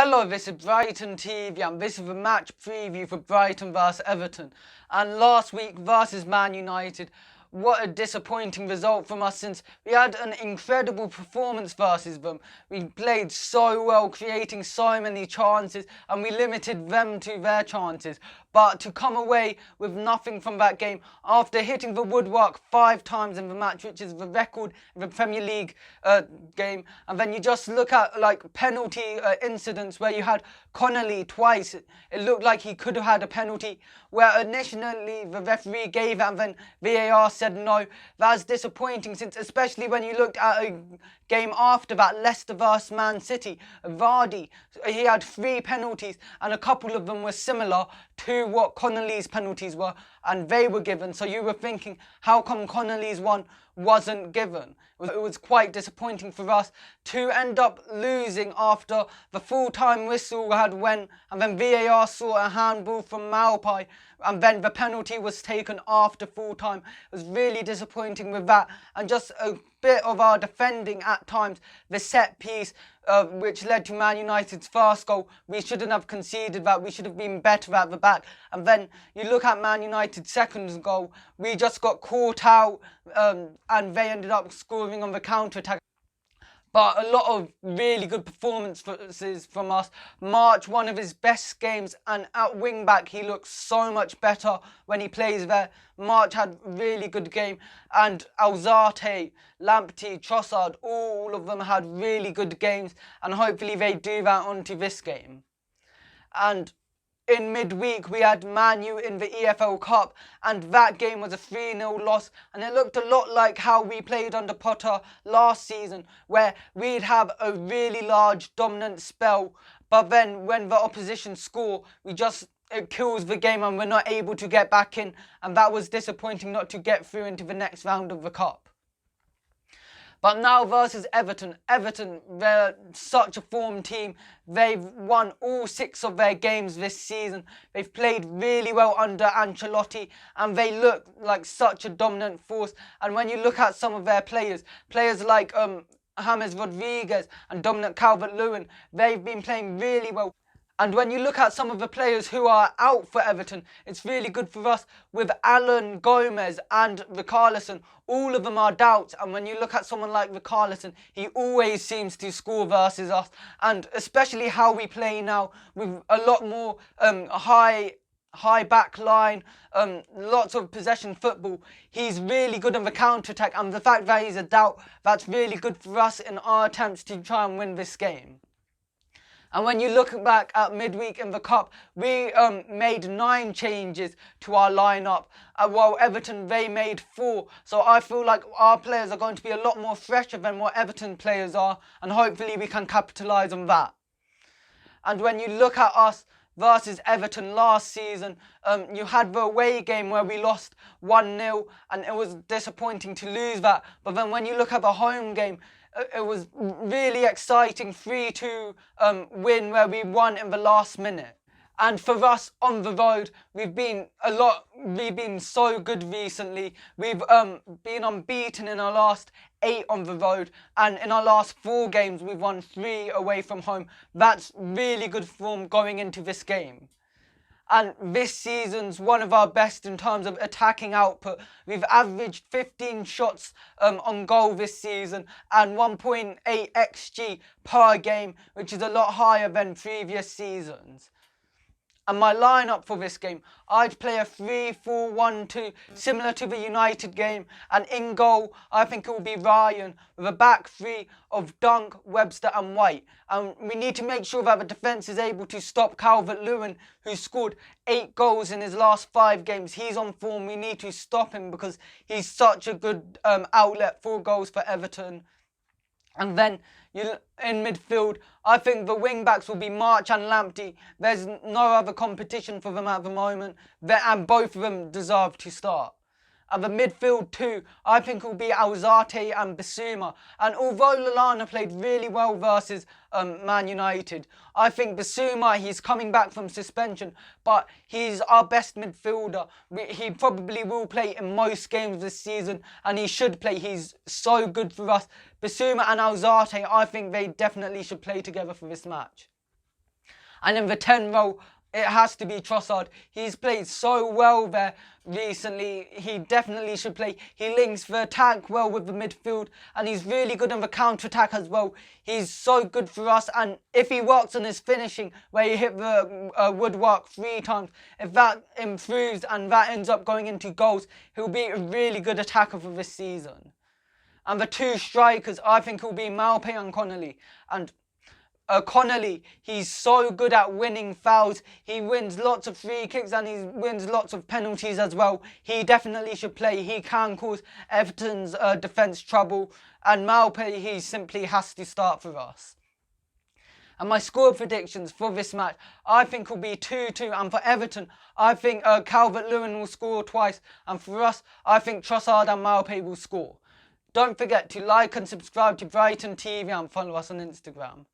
Hello, this is Brighton TV and this is the match preview for Brighton vs Everton. And last week versus Man United, what a disappointing result from us since we had an incredible performance versus them. We played so well, creating so many chances and we limited them to their chances. But to come away with nothing from that game after hitting the woodwork 5 times in the match, which is the record in the Premier League game, and then you just look at like penalty incidents where you had Connolly twice. It looked like he could have had a penalty where initially the referee gave it and then VAR said no. That's disappointing, since especially when you looked at a game after that, Leicester vs Man City, Vardy, he had 3 penalties and a couple of them were similar to what Connolly's penalties were, and they were given. So you were thinking, how come Connolly's one wasn't given? It was quite disappointing for us to end up losing after the full-time whistle had went and then VAR saw a handball from Malpai and then the penalty was taken after full-time. It was really disappointing with that, and just a bit of our defending at times. The set piece which led to Man United's first goal, we shouldn't have conceded that. We should have been better at the back. And then you look at Man United's second goal, we just got caught out and they ended up scoring on the counter-attack. But a lot of really good performances from us. March, one of his best games, and at wing back he looks so much better when he plays there. March had a really good game, and Alzate, Lamptey, Trossard, all of them had really good games, and hopefully they do that onto this game. And in midweek, we had Man U in the EFL Cup, and that game was a 3-0 loss, and it looked a lot like how we played under Potter last season, where we'd have a really large dominant spell, but then when the opposition score, it kills the game and we're not able to get back in, and that was disappointing not to get through into the next round of the Cup. But now versus Everton, they're such a formed team. They've won all 6 of their games this season. They've played really well under Ancelotti and they look like such a dominant force. And when you look at some of their players like James Rodriguez and Dominic Calvert-Lewin, they've been playing really well. And when you look at some of the players who are out for Everton, it's really good for us with Alan, Gomez and Richarlison. All of them are doubts, and when you look at someone like Richarlison, he always seems to score versus us. And especially how we play now with a lot more high back line, lots of possession football. He's really good on the counter-attack, and the fact that he's a doubt, that's really good for us in our attempts to try and win this game. And when you look back at midweek in the Cup, we made 9 changes to our lineup, while Everton, they made 4. So I feel like our players are going to be a lot more fresher than what Everton players are, and hopefully we can capitalise on that. And when you look at us versus Everton last season, you had the away game where we lost 1-0, and it was disappointing to lose that. But then when you look at the home game, it was really exciting 3-2 win where we won in the last minute. And for us on the road, we've been so good recently. We've been unbeaten in our last 8 on the road, and in our last 4 games we've won 3 away from home. That's really good form going into this game. And this season's one of our best in terms of attacking output. We've averaged 15 shots on goal this season and 1.8 XG per game, which is a lot higher than previous seasons. And my lineup for this game, I'd play a 3-4-1-2, similar to the United game. And in goal, I think it will be Ryan, with a back 3 of Dunk, Webster and White. And we need to make sure that the defence is able to stop Calvert-Lewin, who scored 8 goals in his last 5 games. He's on form. We need to stop him because he's such a good outlet for goals for Everton. And then in midfield, I think the wing-backs will be March and Lamptey. There's no other competition for them at the moment, and both of them deserve to start. At the midfield too, I think it will be Alzate and Bissouma. And although Lallana played really well versus Man United, I think Bissouma, he's coming back from suspension, but he's our best midfielder. He probably will play in most games this season, and he should play. He's so good for us. Bissouma and Alzate, I think they definitely should play together for this match. And in the 10 role, it has to be Trossard. He's played so well there recently. He definitely should play. He links the attack well with the midfield, and he's really good on the counter-attack as well. He's so good for us, and if he works on his finishing, where he hit the woodwork 3 times, if that improves and that ends up going into goals, he'll be a really good attacker for this season. And the 2 strikers, I think, will be Maupay and Connolly. And Connolly, he's so good at winning fouls. He wins lots of free kicks and he wins lots of penalties as well. He definitely should play. He can cause Everton's defence trouble. And Maupay, he simply has to start for us. And my score predictions for this match, I think will be 2-2. And for Everton, I think Calvert-Lewin will score twice. And for us, I think Trossard and Maupay will score. Don't forget to like and subscribe to Brighton TV and follow us on Instagram.